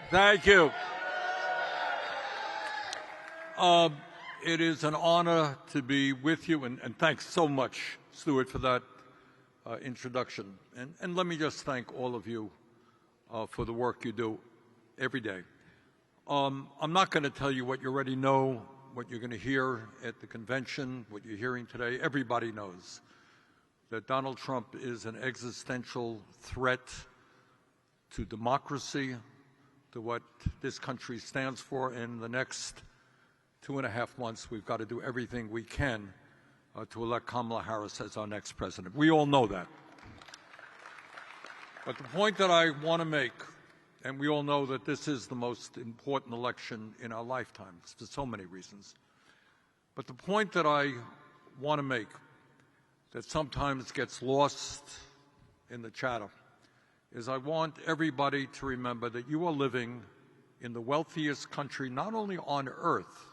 Thank you. It is an honor to be with you, and thanks so much, Stuart, for that introduction. And let me just thank all of you for the work you do every day. I'm not going to tell you what you already know, what you're going to hear at the convention, what you're hearing today. Everybody knows that Donald Trump is an existential threat to democracy, to what this country stands for. In the next 2.5 months, we've got to do everything we can to elect Kamala Harris as our next president. We all know that. But the point that I want to make, and we all know that this is the most important election in our lifetimes for so many reasons, but the point that I want to make that sometimes gets lost in the chatter is I want everybody to remember that you are living in the wealthiest country not only on earth,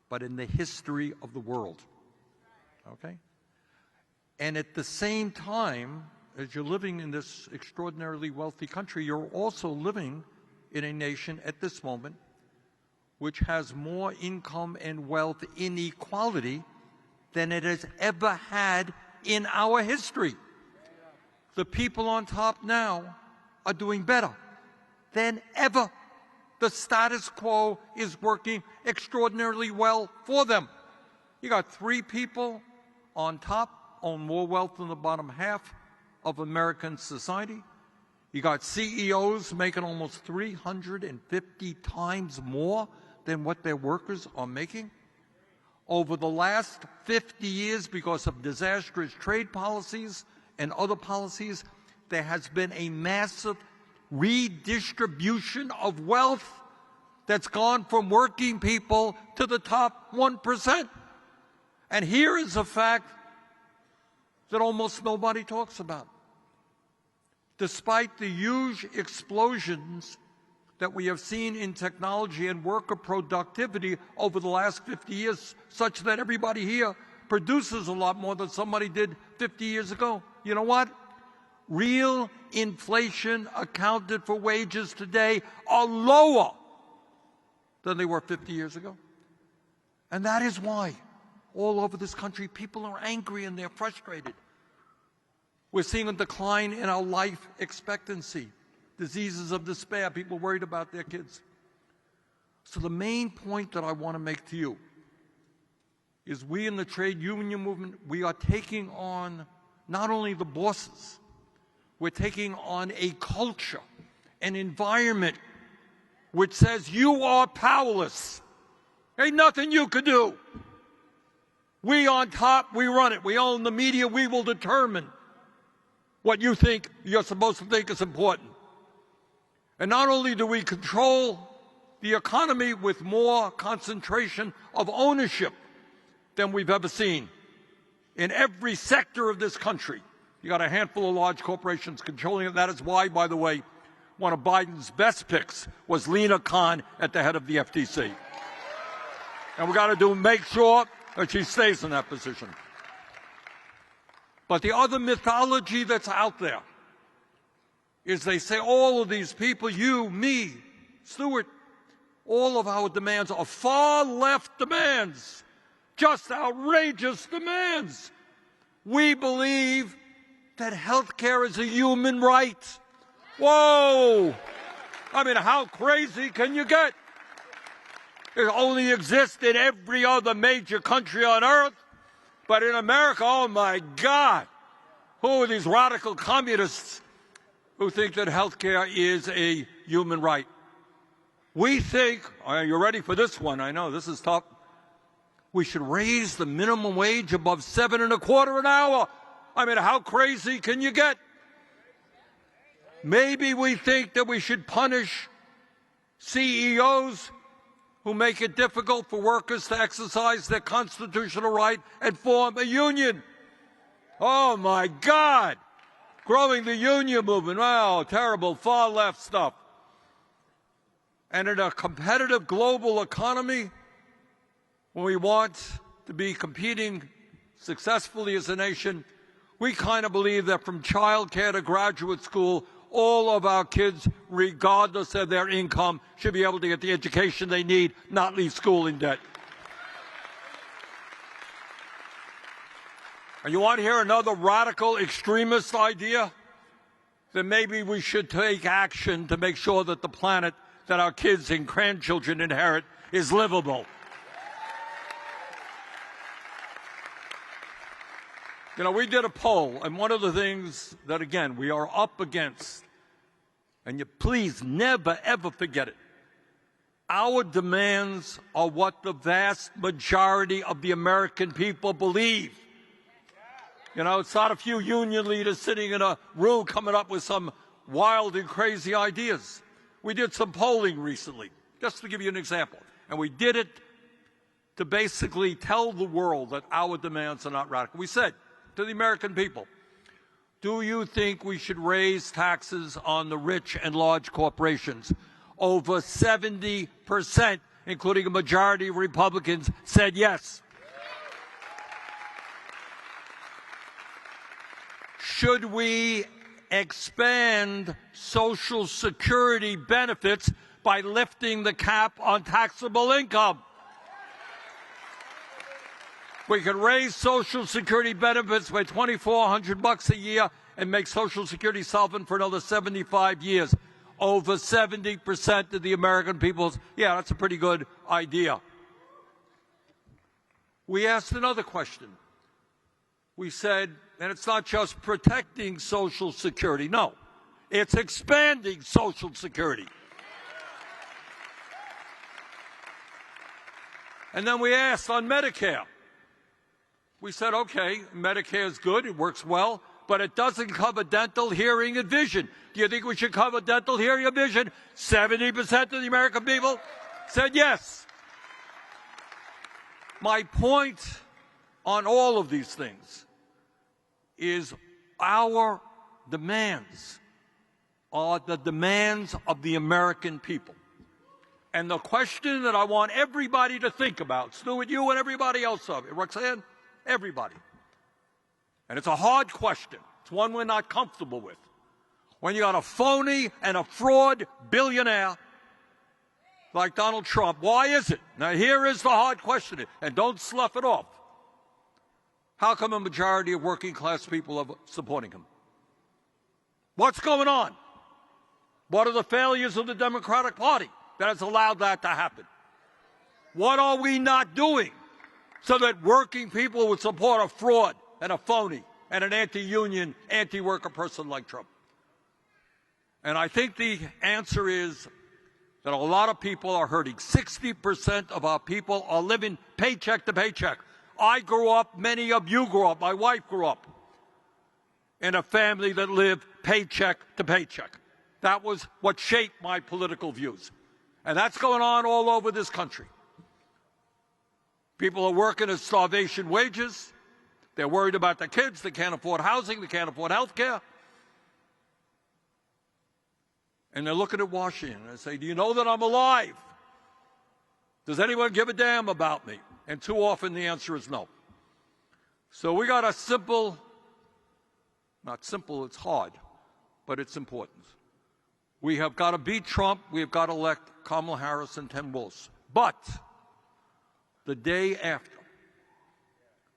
but in the history of the world, okay? And at the same time, as you're living in this extraordinarily wealthy country, you're also living in a nation at this moment which has more income and wealth inequality than it has ever had in our history. The people on top now are doing better than ever. The status quo is working extraordinarily well for them. You got 3 people on top own more wealth than the bottom half of American society. You got CEOs making almost 350 times more than what their workers are making. Over the last 50 years, because of disastrous trade policies and other policies, there has been a massive redistribution of wealth that's gone from working people to the top 1%. And here is a fact that almost nobody talks about. Despite the huge explosions that we have seen in technology and worker productivity over the last 50 years, such that everybody here produces a lot more than somebody did 50 years ago, you know what? Real inflation accounted for wages today are lower than they were 50 years ago. And that is why all over this country people are angry and they're frustrated. We're seeing a decline in our life expectancy, diseases of despair, people worried about their kids. So the main point that I want to make to you is we in the trade union movement, we are taking on not only the bosses, we're taking on a culture, an environment which says you are powerless. Ain't nothing you can do. We on top, we run it. We own the media, we will determine what you think you're supposed to think is important. And not only do we control the economy with more concentration of ownership than we've ever seen in every sector of this country. You got a handful of large corporations controlling it. That is why, by the way, one of Biden's best picks was Lena Khan at the head of the FTC. And we got to make sure that she stays in that position. But the other mythology that's out there is they say all of these people, you, me, Stuart, all of our demands are far left demands, just outrageous demands. We believe that health care is a human right. Whoa! I mean, how crazy can you get? It only exists in every other major country on earth. But in America, oh my God, who are these radical communists who think that health care is a human right? We think, are you ready for this one? I know this is tough. We should raise the minimum wage above $7.25 an hour. I mean, how crazy can you get? Maybe we think that we should punish CEOs who make it difficult for workers to exercise their constitutional right and form a union. Oh, my God. Growing the union movement. Wow, terrible, far left stuff. And in a competitive global economy, when we want to be competing successfully as a nation, we kind of believe that from childcare to graduate school, all of our kids, regardless of their income, should be able to get the education they need, not leave school in debt. And you want to hear another radical extremist idea? Then maybe we should take action to make sure that the planet that our kids and grandchildren inherit is livable. You know, we did a poll, and one of the things that, again, we are up against, and you please never, ever forget it, our demands are what the vast majority of the American people believe. You know, it's not a few union leaders sitting in a room coming up with some wild and crazy ideas. We did some polling recently, just to give you an example, and we did it to basically tell the world that our demands are not radical. We said to the American people, do you think we should raise taxes on the rich and large corporations? Over 70%, including a majority of Republicans, said yes. Should we expand Social Security benefits by lifting the cap on taxable income? We could raise Social Security benefits by $2,400 a year and make Social Security solvent for another 75 years. Over 70% of the American people, yeah, that's a pretty good idea. We asked another question. We said, and it's not just protecting Social Security. No, it's expanding Social Security. And then we asked on Medicare. We said, okay, Medicare is good, it works well, but it doesn't cover dental, hearing, and vision. Do you think we should cover dental, hearing, and vision? 70% of the American people said yes. My point on all of these things is our demands are the demands of the American people. And the question that I want everybody to think about, Stuart, you and everybody else of it, Roxanne, everybody. And it's a hard question. It's one we're not comfortable with. When you got a phony and a fraud billionaire like Donald Trump, why is it? Now here is the hard question, and don't slough it off. How come a majority of working class people are supporting him? What's going on? What are the failures of the Democratic Party that has allowed that to happen? What are we not doing so that working people would support a fraud and a phony and an anti-union, anti-worker person like Trump? And I think the answer is that a lot of people are hurting. 60% of our people are living paycheck to paycheck. I grew up, many of you grew up, my wife grew up in a family that lived paycheck to paycheck. That was what shaped my political views. And that's going on all over this country. People are working at starvation wages. They're worried about their kids. They can't afford housing. They can't afford health care. And they're looking at Washington and they say, do you know that I'm alive? Does anyone give a damn about me? And too often the answer is no. So we got a simple, not simple, it's hard, but it's important. We have got to beat Trump. We have got to elect Kamala Harris and Ted Walz. But the day after,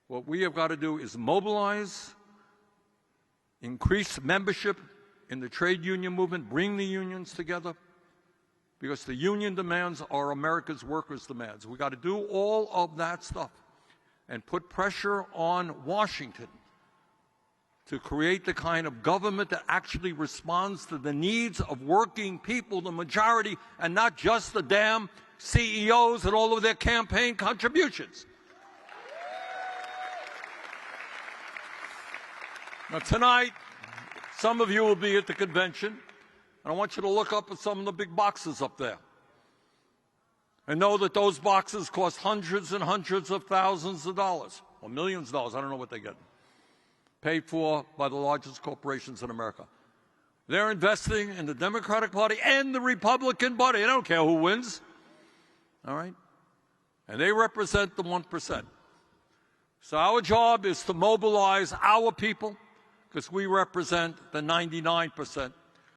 what we have got to do is mobilize, increase membership in the trade union movement, bring the unions together, because the union demands are America's workers' demands. We've got to do all of that stuff and put pressure on Washington to create the kind of government that actually responds to the needs of working people, the majority, and not just the damn CEOs and all of their campaign contributions. Now, tonight, some of you will be at the convention, and I want you to look up at some of the big boxes up there and know that those boxes cost hundreds and hundreds of thousands of dollars, or millions of dollars, I don't know what they get, paid for by the largest corporations in America. They're investing in the Democratic Party and the Republican Party. They don't care who wins, all right? And they represent the 1%. So our job is to mobilize our people, because we represent the 99%.